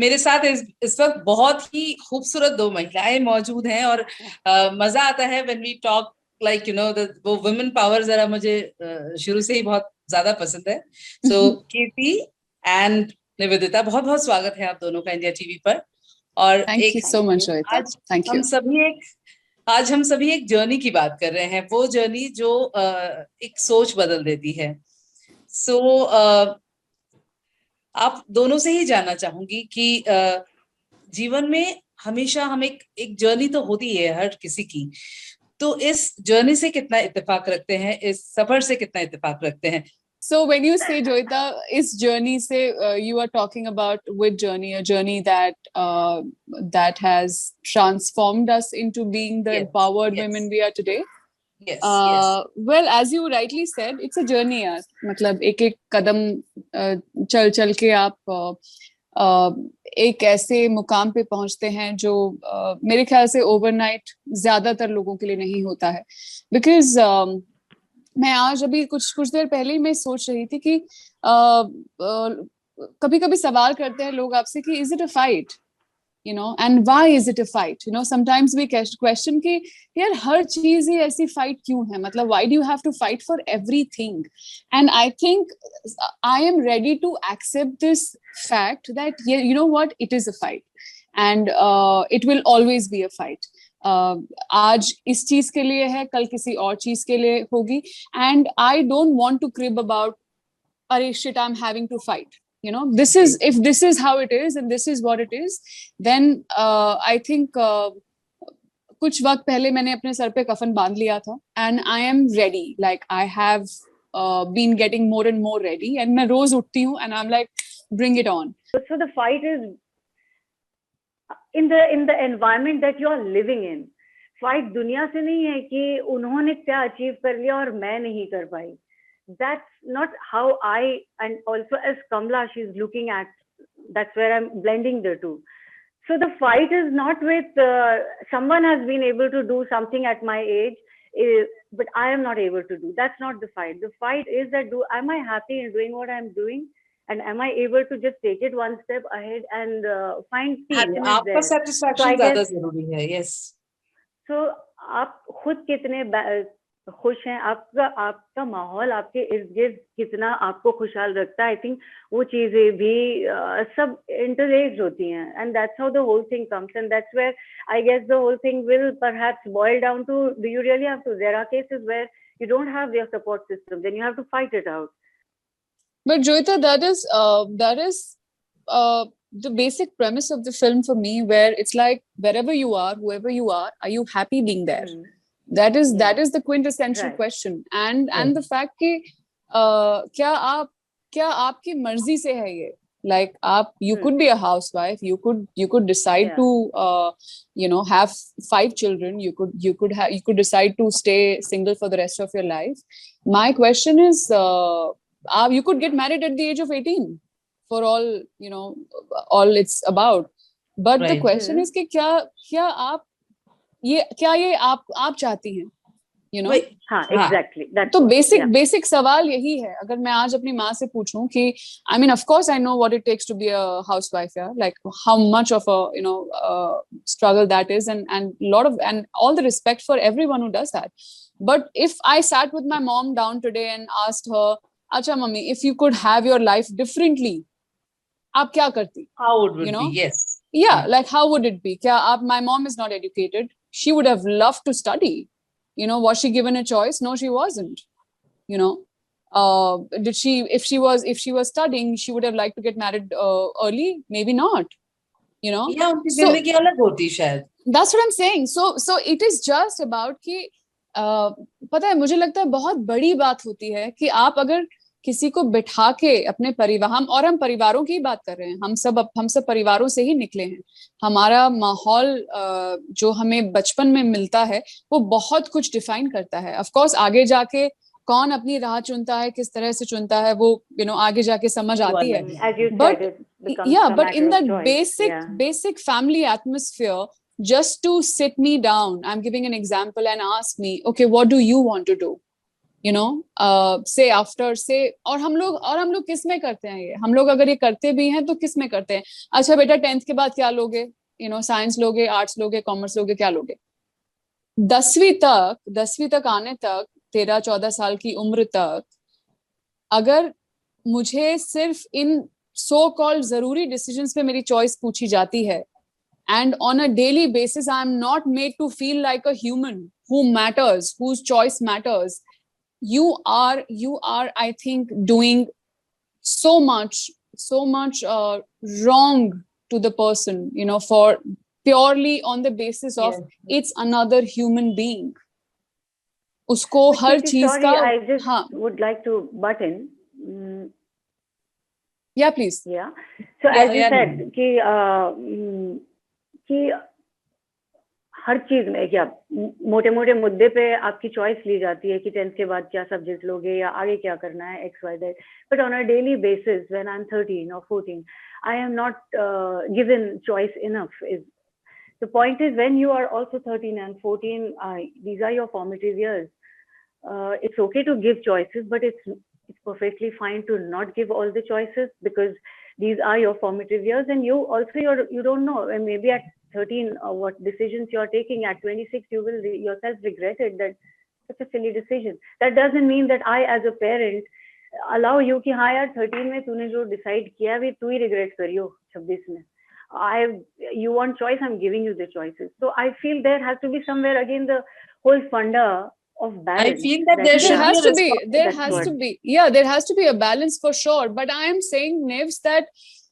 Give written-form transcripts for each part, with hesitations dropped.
मेरे साथ इस वक्त बहुत ही खूबसूरत दो महिलाएं मौजूद हैं और मजा आता है when we talk like you know वो वुमेन पावर जरा मुझे शुरू से ही बहुत ज्यादा पसंद है. सो कीर्ति एंड निवेदिता, बहुत बहुत स्वागत है आप दोनों का इंडिया टीवी पर. और thank you so much Shweta. आज थैंक यू. आज हम सभी एक जर्नी की बात कर रहे हैं, वो जर्नी जो एक सोच बदल देती है. सो आप दोनों से ही जानना चाहूंगी कि जीवन में हमेशा हम एक जर्नी तो होती है हर किसी की, तो इस जर्नी से कितना इत्तेफाक रखते हैं, इस सफर से कितना इत्तेफाक रखते हैं? So when you say Joyita, is journey say you are talking about which journey? A journey that has transformed us into being the empowered women we are today. Yes, yes. Well, as you rightly said, it's a journey. यार मतलब एक एक कदम चल के आप एक ऐसे मुकाम पे पहुंचते हैं जो मेरे ख्याल से ओवरनाइट ज्यादातर लोगों के लिए नहीं होता है. बिकॉज मैं आज अभी कुछ देर पहले ही मैं सोच रही थी कि कभी कभी सवाल करते हैं लोग आपसे कि is it a fight, you know, and why is it a fight? You know, sometimes we question कि यार हर चीज ही ऐसी fight क्यों है, मतलब why do you have to fight for everything? And I think I am ready to accept this fact that you know what, it is a fight and it will always be a fight. आज इस चीज के लिए है, कल किसी और चीज के लिए होगी, and I don't want to crib about अरे shit I'm having to fight. You know, this is, if this is how it is and this is what it is, then I think कुछ वक्त पहले मैंने अपने sir पे कफन बांध लिया था and I am ready, like I have been getting more and more ready and मैं रोज उठती हूँ and I'm like bring it on. So the fight is in the environment that you are living in. Fight दुनिया से नहीं है कि उन्होंने क्या अचीव कर लिया और मैं नहीं कर पाई. That's not how I, and also as Kamla, she's looking at, that's where I'm blending the two. So the fight is not with someone has been able to do something at my age, but I am not able to do. That's not the fight. The fight is that am I happy in doing what I'm doing? And am I able to just take it one step ahead and find peace? आपका satisfaction ज़्यादा ज़रूरी है. Yes. So आप खुद कितने खुश हैं, आपका माहौल आपके इर्द गिर्द कितना आपको खुशहाल रखता है, आई थिंक वो चीजें भी सब इंटरलिंक्ड होती हैं, and that's how the whole thing comes, and that's where I guess the whole thing will perhaps boil down to, do you really have to, there are cases where you don't have your support system, then you have to fight it out. But Joyita, that is the basic premise of the film for me, where it's like wherever you are, whoever you are you happy being there? That is the quintessential question. And the fact कि क्या आपकी मर्जी से है ये, like you could be a housewife, you could decide to you know, have 5 children, you could decide to stay single for the rest of your life. My question is you could get married at the age of 18 for all, you know, all it's about, but the question is कि क्या आप ये आप चाहती हैं, you know? हाँ, exactly. तो basic सवाल यही है. अगर मैं आज अपनी माँ से पूछूं कि I mean, of course I know what it takes to be a housewife, yeah, like how much of a, you know, struggle that is, and all the respect for everyone who does that. But if I sat with my mom down today and asked her, अच्छा mummy, if you could have your life differently, आप क्या करती? How would it, you know? Be? Yes. Yeah, like how would it be? My mom is not educated. She would have loved to study. You know, was she given a choice? No, she wasn't. You know, did she? If she was studying, she would have liked to get married early. Maybe not. You know. Yeah, उनकी ज़िंदगी अलग होती शायद. That's what I'm saying. So it is just about कि पता है, मुझे लगता है बहुत बड़ी बात होती है कि आप अगर किसी को बिठा के अपने परिवार, हम परिवारों की बात कर रहे हैं, हम सब परिवारों से ही निकले हैं. हमारा माहौल जो हमें बचपन में मिलता है वो बहुत कुछ डिफाइन करता है. ऑफ कोर्स आगे जाके कौन अपनी राह चुनता है, किस तरह से चुनता है, वो यू नो आगे जाके समझ आती है. But in that basic family atmosphere, just to sit me down, I'm giving an example, and ask me, okay, what do you want to do? you know, say after say, और हम लोग किस में करते हैं ये, हम लोग अगर ये करते भी हैं तो किस में करते हैं? अच्छा बेटा 10th के बाद क्या लोगे, साइंस लोगे, आर्ट्स लोगे, कॉमर्स लोगे, क्या लोगे? 10वीं तक आने तक, 13-14 साल की उम्र तक, अगर मुझे सिर्फ इन सो कॉल्ड जरूरी डिसीजंस पे मेरी चॉइस पूछी जाती है, and on a daily basis I am not made to feel like a human who matters, whose choice matters, you are I think doing so much wrong to the person, for purely on the basis of it's another human being. उसको हर चीज sorry, का, I just हाँ, would like to butt in. yeah please. Yeah, so Yeah, as you yeah, said कि हर चीज में क्या मोटे मोटे मुद्दे पे आपकी चॉइस ली जाती है कि 10th के बाद क्या सब्जेक्ट लोगे या आगे क्या करना है, XYZ. But on a daily basis when I am 13 or 14, I am not given choice enough. The point is, when you are also 13 and 14, these are your formative years. It's okay to give choices, but it's perfectly fine to not give all the choices, because these are your formative years, and you don't know, and maybe at 13 what decisions you're taking. At 26 you will yourself regret it, that such a silly decision. That doesn't mean that I as a parent allow you कि हाँ यार 13 में तूने जो decide किया भी तू ही regret करियो 26 में. You want choice, I'm giving you the choices. So I feel there has to be somewhere again the whole funda of balance. I feel that there has to be a balance for sure. But I am saying, Nivs, that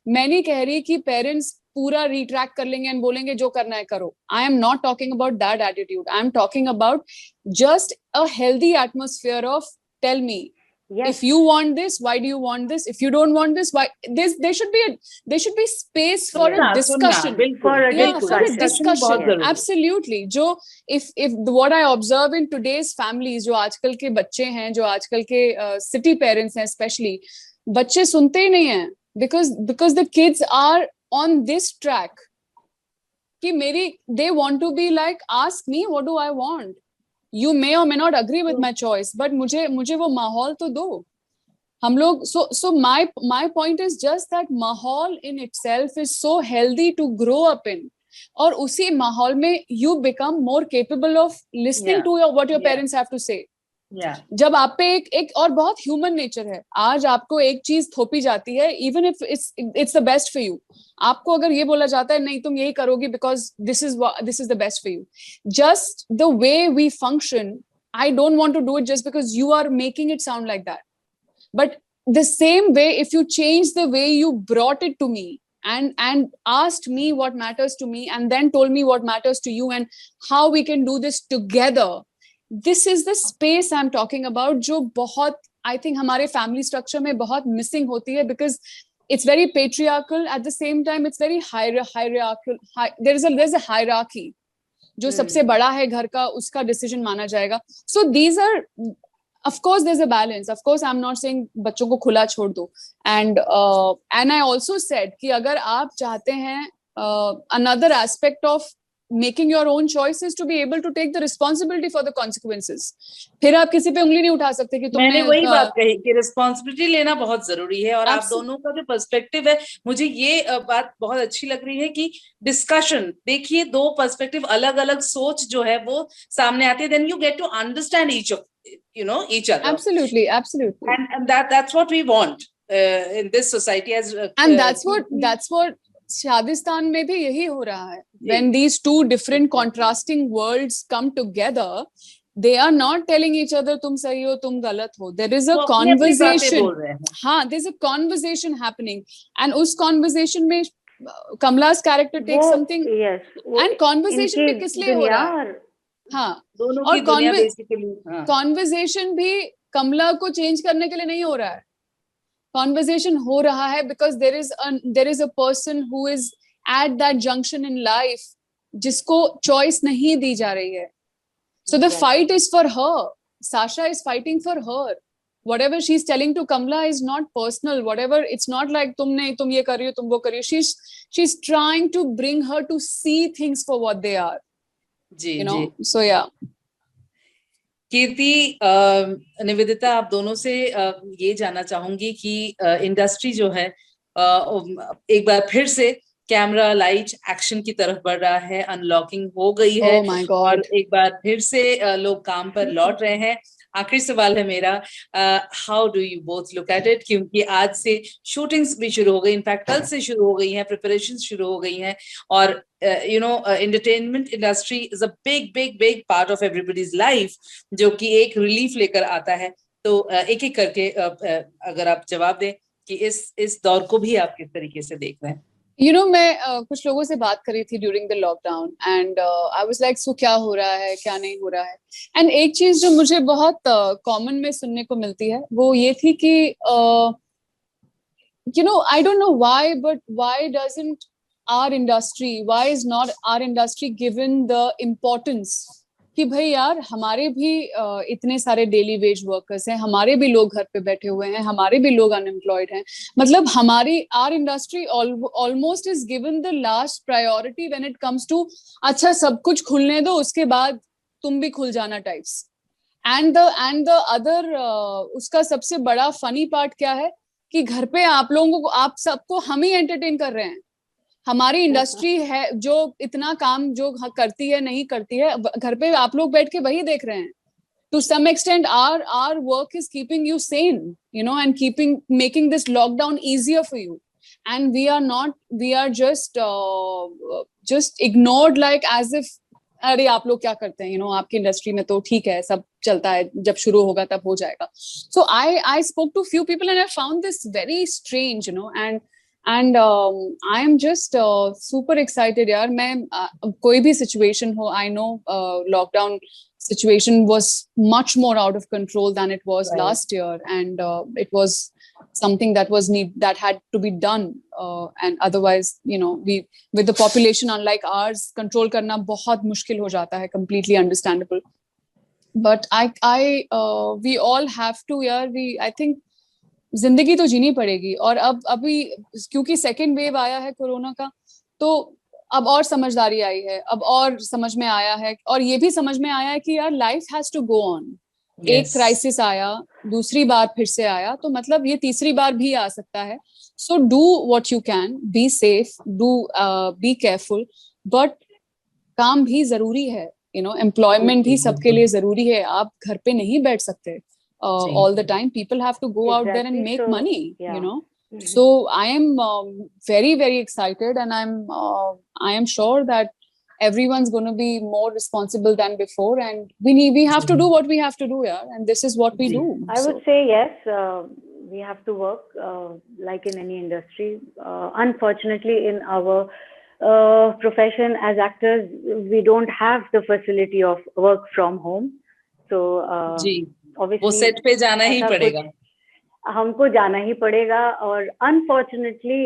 मैं नहीं कह रही कि parents पूरा retract कर लेंगे and बोलेंगे जो करना है करो. I am not talking about that attitude. I am talking about just a healthy atmosphere of tell me. Yes. If you want this, why do you want this? If you don't want this, why? There should be space for a discussion. For a discussion. Absolutely. जो if what I observe in today's families, जो आजकल के बच्चे हैं, जो आजकल के city parents हैं, especially, बच्चे सुनते ही नहीं हैं, because the kids are on this track. कि they want to be like, ask me what do I want. You may or may not agree with my choice, but मुझे वो माहौल तो दो. हम लोग so my point is just that माहौल in itself is so healthy to grow up in. और उसी माहौल में you become more capable of listening to what your parents have to say. जब आप पे एक और बहुत ह्यूमन नेचर है, आज आपको एक चीज थोपी जाती है, even if it's the best for you, आपको अगर ये बोला जाता है नहीं तुम यही करोगी because this is the best for you, just the way we function, I don't want to do it just because you are making it sound like that, but the same way if you change the way you brought it to me and asked me what matters to me and then told me what matters to you and how we can do this together, this is the space I'm talking about, जो बहुत I think हमारे family structure में बहुत missing होती है, because it's very patriarchal, at the same time it's very hierarchical. There's a hierarchy. जो सबसे बड़ा है घर का उसका decision माना जाएगा. So these are, of course there's a balance. Of course I'm not saying बच्चों को खुला छोड़ दो. And I also said कि अगर आप चाहते हैं another aspect of making your own choices to be able to take the responsibility for the consequences. फिर आप किसी पे उंगली नहीं उठा सकते कि तुमने, मैंने वही बात कही कि रिस्पॉन्सिबिलिटी लेना बहुत जरूरी है. और आप दोनों का जो पर्सपेक्टिव है, मुझे ये बात बहुत अच्छी लग रही है कि डिस्कशन, देखिए दो पर्सपेक्टिव, अलग अलग सोच जो है वो सामने आती है, then you get to understand each other. Absolutely. And that's what we want in this society as and that's what शादिस्तान में भी यही हो रहा है. When these two different contrasting worlds come together, they are not telling each other तुम सही हो तुम गलत हो. There is a conversation. हाँ, there's a conversation happening, and उस conversation में Kamala's character takes something. Yes. And conversation भी किस लिए हो रहा है? हाँ, दोनों की दुनिया basically. Conversation भी कमला को change करने के लिए नहीं हो रहा है. Conversation हो रहा है because there is a person who is at that junction in life जिसको choice नहीं दी जा रही है. So the fight is for her. Sasha is fighting for her. Whatever she's telling to Kamala is not personal. Whatever, it's not like तुम ये कर रही हो, तुम वो कर रही हो. She's trying to bring her to see things for what they are. Ji, So yeah. कीर्ति, निवेदिता, आप दोनों से ये जानना चाहूंगी कि इंडस्ट्री जो है एक बार फिर से कैमरा लाइट एक्शन की तरफ बढ़ रहा है, अनलॉकिंग हो गई है Oh my God. और एक बार फिर से लोग काम पर लौट रहे हैं। आखिरी सवाल है मेरा, how do you both look at it, क्योंकि आज से शूटिंग्स भी शुरू हो गई, इनफैक्ट कल से शुरू हो गई हैं, प्रिपरेशन शुरू हो गई हैं और entertainment industry is a big big big part of everybody's life, जो कि एक रिलीफ लेकर आता है। तो एक एक करके अगर आप जवाब दें कि इस दौर को भी आप किस तरीके से देख रहे हैं। मैं कुछ लोगों से बात करी थी during the lockdown and I was like so क्या हो रहा है क्या नहीं हो रहा है। एंड एक चीज जो मुझे बहुत कॉमन में सुनने को मिलती है वो ये थी कि I don't know why but why doesn't why is not our industry given the importance कि भाई यार हमारे भी इतने सारे डेली वेज वर्कर्स हैं, हमारे भी लोग घर पे बैठे हुए हैं, हमारे भी लोग अनएम्प्लॉयड हैं। मतलब हमारी our industry almost is given the last priority when it comes to अच्छा सब कुछ खुलने दो उसके बाद तुम भी खुल जाना टाइप्स। एंड द अदर उसका सबसे बड़ा फनी पार्ट क्या है कि घर पे आप लोगों को आप सबको हम ही एंटरटेन कर रहे हैं। हमारी इंडस्ट्री है जो इतना काम जो करती है नहीं करती है, घर पे आप लोग बैठ के वही देख रहे हैं। To some extent our work is keeping you sane, and making this lockdown easier for you, and we are just ignored like as if अरे आप लोग क्या करते हैं, आपकी इंडस्ट्री में तो ठीक है सब चलता है, जब शुरू होगा तब हो जाएगा। So I spoke to few people and I found this very strange, and I am just super excited यार। मैं कोई भी situation हो, I know lockdown situation was much more out of control than it was last year, and it was something that had to be done, and otherwise we with the population unlike ours control करना बहुत मुश्किल हो जाता है, completely understandable, but we all have to यार, I think जिंदगी तो जीनी पड़ेगी। और अब अभी क्योंकि सेकेंड वेव आया है कोरोना का, तो अब और समझदारी आई है, अब और समझ में आया है, और ये भी समझ में आया है कि यार life has to go on. एक क्राइसिस आया, दूसरी बार फिर से आया, तो मतलब ये तीसरी बार भी आ सकता है। So do what you can, be safe, do be careful, but काम भी जरूरी है, एम्प्लॉयमेंट भी सबके लिए जरूरी है। आप घर पे नहीं बैठ सकते all the time. People have to go out there and make money, So I am very very excited, and I am sure that everyone's going to be more responsible than before, and we have to do what we have to do, and this is what we do. I would say yes, we have to work like in any industry. Unfortunately in our profession as actors, we don't have the facility of work from home, so वो set पे जाना ही पड़ेगा, हमको जाना ही पड़ेगा। और unfortunately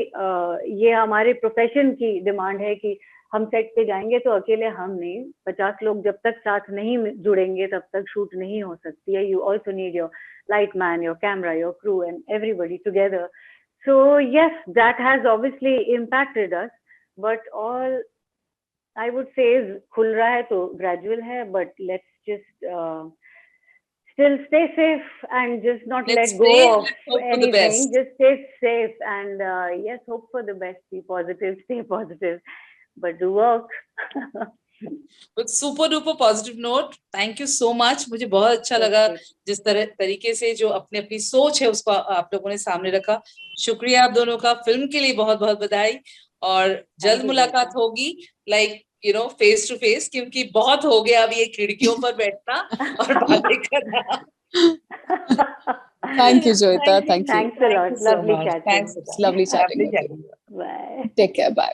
ये हमारे प्रोफेशन की डिमांड है कि हम सेट पे जाएंगे तो अकेले हम नहीं, 50 लोग जब तक साथ नहीं जुड़ेंगे तब तक शूट नहीं हो सकती है। You also need your light man, your camera, your crew and everybody together. So yes, that has obviously impacted us, but all I would say खुल रहा है तो ग्रेजुअल है, but let's just still stay safe and just not let go of anything. Just stay safe and yes, hope for the best. Be positive, stay positive, but do work. With super duper positive note, thank you so much. मुझे बहुत अच्छा लगा जिस तरीके से जो अपनी सोच है उसको आप लोगों ने सामने रखा। शुक्रिया आप दोनों का। फिल्म के लिए बहुत बहुत बधाई और जल्द मुलाकात होगी, like फेस टू फेस, क्योंकि बहुत हो गया अब ये खिड़कियों पर बैठना और बातें करना। Thank you, Joyita. Thank you. Thanks a lot. Lovely chatting. Lovely chatting. Bye. Take care. Bye.